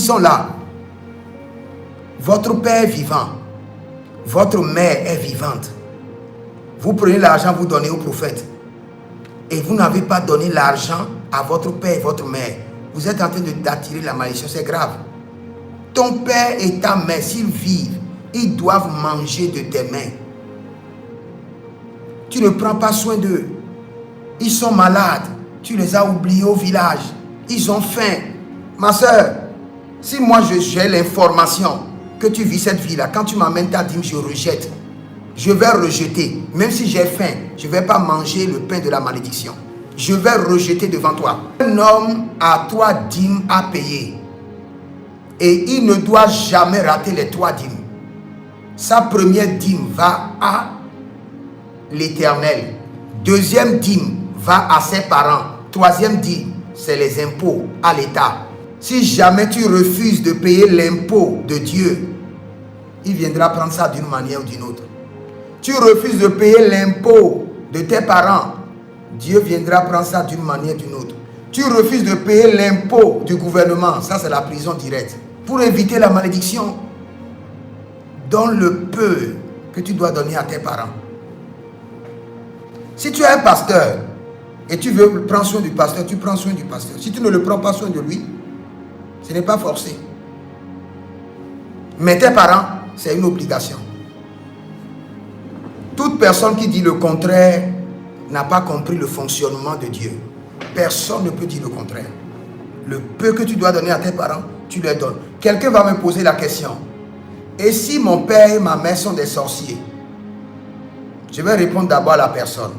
sont là. Votre père est vivant. Votre mère est vivante. Vous prenez l'argent, vous donnez au prophète. Et vous n'avez pas donné l'argent à votre père et votre mère. Vous êtes en train d'attirer la malédiction, c'est grave. Ton père et ta mère, s'ils vivent, ils doivent manger de tes mains. Tu ne prends pas soin d'eux. Ils sont malades. Tu les as oubliés au village. Ils ont faim. Ma soeur, si moi j'ai l'information que tu vis cette vie-là, quand tu m'amènes ta dîme, je rejette. Je vais rejeter. Même si j'ai faim, je ne vais pas manger le pain de la malédiction. Je vais rejeter devant toi. Un homme a 3 dîmes à payer. Et il ne doit jamais rater les 3 dîmes. Sa première dîme va à l'Éternel. Deuxième dîme va à ses parents. Troisième dîme, c'est les impôts à l'État. Si jamais tu refuses de payer l'impôt de Dieu, il viendra prendre ça d'une manière ou d'une autre. Tu refuses de payer l'impôt de tes parents, Dieu viendra prendre ça d'une manière ou d'une autre. Tu refuses de payer l'impôt du gouvernement, ça c'est la prison directe. Pour éviter la malédiction, donne le peu que tu dois donner à tes parents. Si tu es un pasteur et tu veux prendre soin du pasteur, tu prends soin du pasteur. Si tu ne le prends pas soin de lui, ce n'est pas forcé. Mais tes parents, c'est une obligation. Toute personne qui dit le contraire n'a pas compris le fonctionnement de Dieu. Personne ne peut dire le contraire. Le peu que tu dois donner à tes parents, tu leur donnes. Quelqu'un va me poser la question. Et si mon père et ma mère sont des sorciers? Je vais répondre d'abord à la personne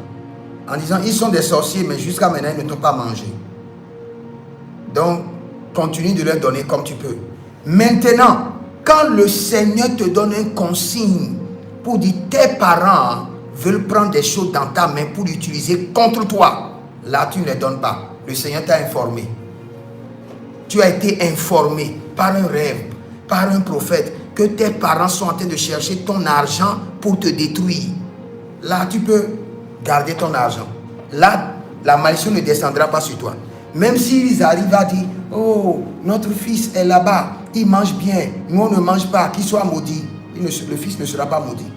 en disant, ils sont des sorciers, mais jusqu'à maintenant, ils ne t'ont pas mangé. Donc, continue de leur donner comme tu peux. Maintenant, quand le Seigneur te donne un consigne pour dire, tes parents veulent prendre des choses dans ta main pour l'utiliser contre toi, là, tu ne les donnes pas. Le Seigneur t'a informé. Tu as été informé par un rêve, par un prophète, que tes parents sont en train de chercher ton argent pour te détruire. Là, tu peux garder ton argent. Là, la malédiction ne descendra pas sur toi. Même s'ils arrivent à dire, oh, notre fils est là-bas, il mange bien, nous on ne mange pas, qu'il soit maudit. Le fils ne sera pas maudit.